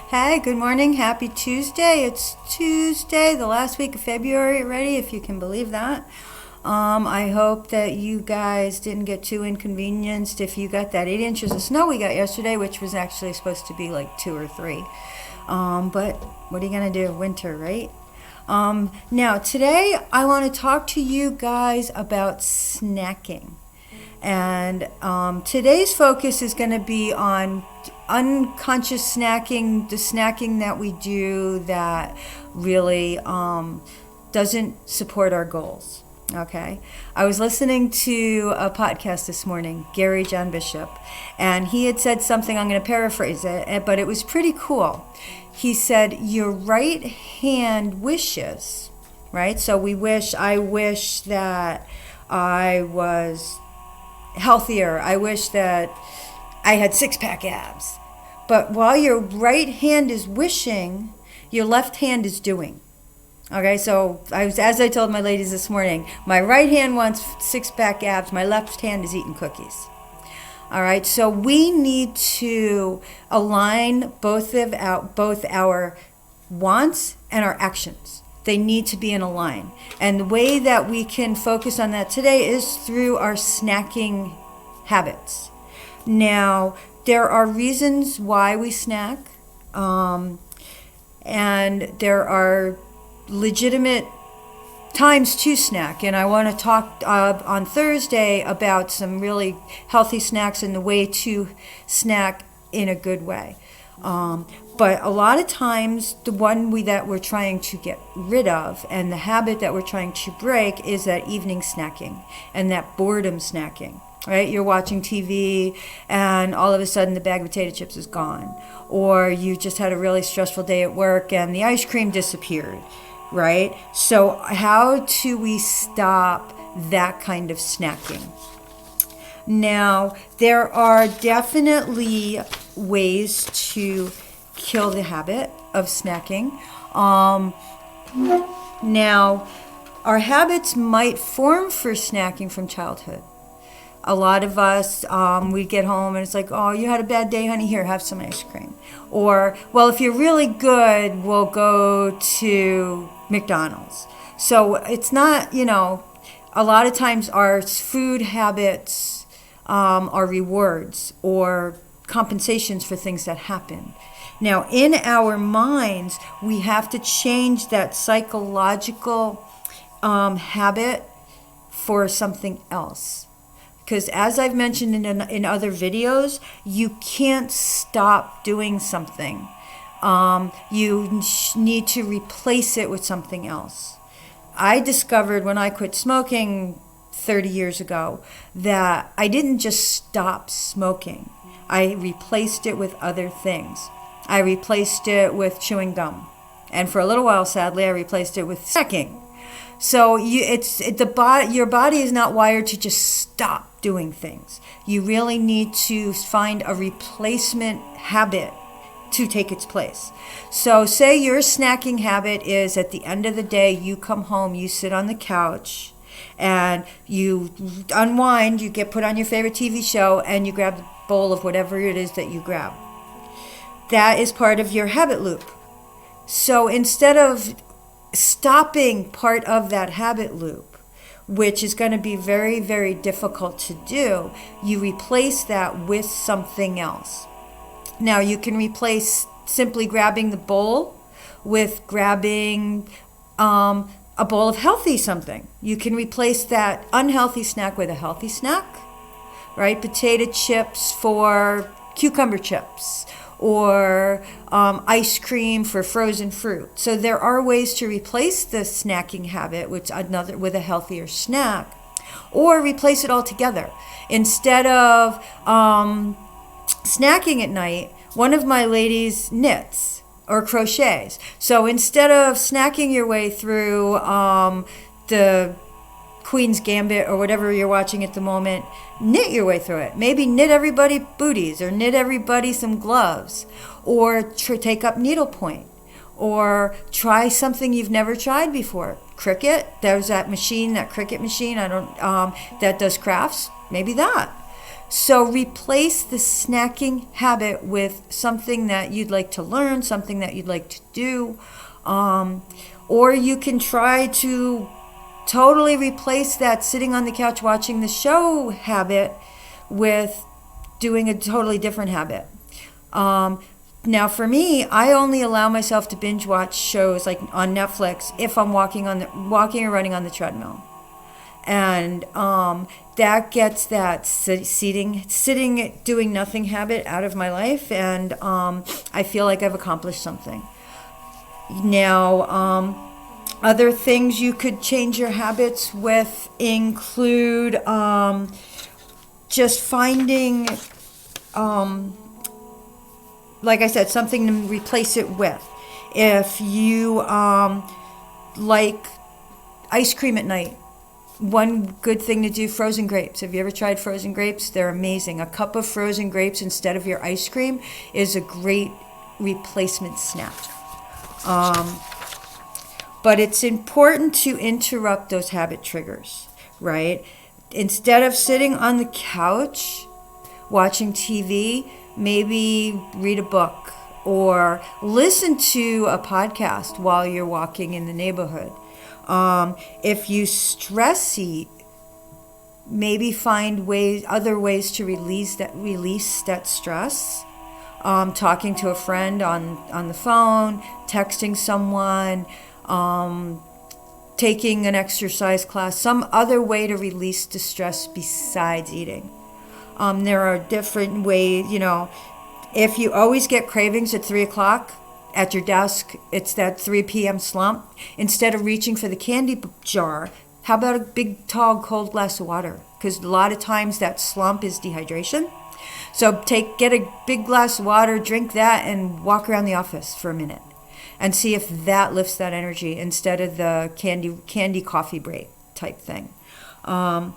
Hey, good morning. Happy Tuesday. It's Tuesday, the last week of February already, if you can believe that. I hope that you guys didn't get too inconvenienced if you got that 8 inches of snow we got yesterday, which was actually supposed to be like 2 or 3. But what are you going to do? Winter, right? Now, today I want to talk to you guys about snacking. And today's focus is going to be on unconscious snacking, the snacking that we do that really doesn't support our goals. Okay. I was listening to a podcast this morning, Gary John Bishop, and he had said something, I'm going to paraphrase it, but it was pretty cool. He said, your right hand wishes, right? So I wish that I was healthier. I wish that I had 6-pack abs. But while your right hand is wishing, your left hand is doing. Okay, so as I told my ladies this morning, my right hand wants 6-pack abs, my left hand is eating cookies. All right, so we need to align both our wants and our actions. They need to be in a line. And the way that we can focus on that today is through our snacking habits. Now, there are reasons why we snack, and there are legitimate times to snack. And I want to talk on Thursday about some really healthy snacks and the way to snack in a good way. But a lot of times, the one that we're trying to get rid of and the habit that we're trying to break is that evening snacking and that boredom snacking, right? You're watching TV and all of a sudden the bag of potato chips is gone. Or you just had a really stressful day at work and the ice cream disappeared, right? So how do we stop that kind of snacking? Now, there are definitely ways to kill the habit of snacking. Now, our habits might form for snacking from childhood. A lot of us, we get home and it's like, oh, you had a bad day, honey, here, have some ice cream. Or, well, if you're really good, we'll go to McDonald's. So it's not, a lot of times our food habits are rewards or compensations for things that happen. Now, in our minds, we have to change that psychological habit for something else. Because as I've mentioned in other videos, you can't stop doing something. You need to replace it with something else. I discovered when I quit smoking 30 years ago that I didn't just stop smoking. I replaced it with other things. I replaced it with chewing gum. And for a little while, sadly, I replaced it with snacking. So your body is not wired to just stop doing things. You really need to find a replacement habit to take its place. So say your snacking habit is at the end of the day, you come home, you sit on the couch, and you unwind, you get put on your favorite TV show, and you grab the bowl of whatever it is that you grab. That is part of your habit loop. So instead of stopping part of that habit loop, which is going to be very, very difficult to do, you replace that with something else. Now, you can replace simply grabbing the bowl with grabbing a bowl of healthy something. You can replace that unhealthy snack with a healthy snack, right? Potato chips for cucumber chips, or ice cream for frozen fruit. So there are ways to replace the snacking habit with a healthier snack, or replace it altogether. Instead of snacking at night, one of my ladies knits or crochets. So instead of snacking your way through the Queen's Gambit or whatever you're watching at the moment, knit your way through it. Maybe knit everybody booties, or knit everybody some gloves, or take up needlepoint, or try something you've never tried before. Cricut, there's that cricket machine, that does crafts, maybe that. So replace the snacking habit with something that you'd like to learn, something that you'd like to do. Or you can try to totally replace that sitting on the couch watching the show habit with doing a totally different habit. Now for me, I only allow myself to binge watch shows like on Netflix if I'm walking or running on the treadmill. And that gets that sitting, doing nothing habit out of my life, and I feel like I've accomplished something. Now, other things you could change your habits with include just finding, like I said, something to replace it with. If you like ice cream at night, one good thing to do, frozen grapes. Have you ever tried frozen grapes? They're amazing. A cup of frozen grapes instead of your ice cream is a great replacement snack. But it's important to interrupt those habit triggers, right? Instead of sitting on the couch watching TV, maybe read a book or listen to a podcast while you're walking in the neighborhood. If you stress eat, maybe find other ways to release that stress. Talking to a friend on the phone, texting someone, taking an exercise class, some other way to release the stress besides eating. There are different ways, if you always get cravings at 3 o'clock, at your desk, it's that 3 p.m. slump. Instead of reaching for the candy jar, how about a big, tall, cold glass of water? Because a lot of times that slump is dehydration. So get a big glass of water, drink that, and walk around the office for a minute. And see if that lifts that energy instead of the candy coffee break type thing. Now,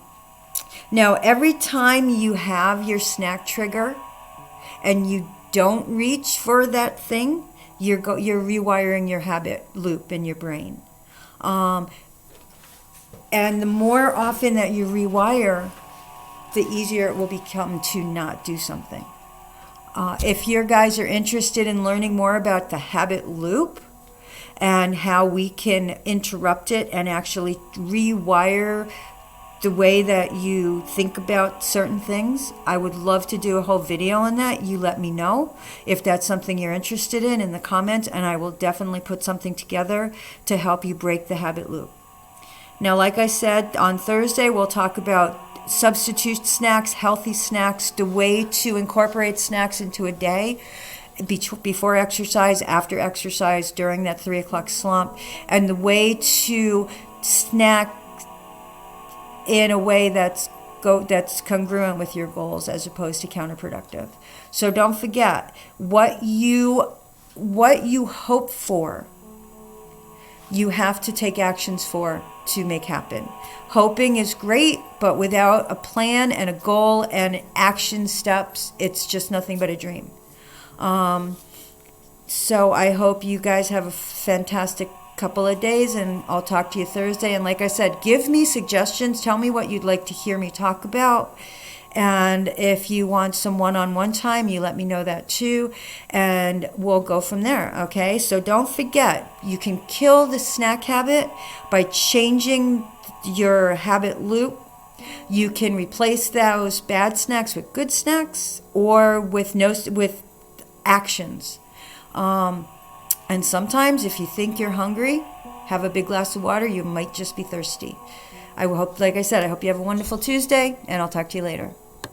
every time you have your snack trigger and you don't reach for that thing, you're rewiring your habit loop in your brain. And the more often that you rewire, the easier it will become to not do something. If you guys are interested in learning more about the habit loop and how we can interrupt it and actually rewire the way that you think about certain things, I would love to do a whole video on that. You let me know if that's something you're interested in the comments, and I will definitely put something together to help you break the habit loop. Now, like I said, on Thursday, we'll talk about substitute snacks, healthy snacks, the way to incorporate snacks into a day, before exercise, after exercise, during that 3 o'clock slump, and the way to snack in a way that's congruent with your goals as opposed to counterproductive. So don't forget, what you hope for, you have to take actions for to make happen. Hoping is great, but without a plan and a goal and action steps, it's just nothing but a dream. So I hope you guys have a fantastic couple of days, and I'll talk to you Thursday. And like I said, give me suggestions. Tell me what you'd like to hear me talk about. And if you want some one-on-one time, you let me know that too, and we'll go from there, okay? So don't forget, you can kill the snack habit by changing your habit loop. You can replace those bad snacks with good snacks or with actions. And sometimes if you think you're hungry, have a big glass of water. You might just be thirsty. I hope, like I said, I hope you have a wonderful Tuesday, and I'll talk to you later.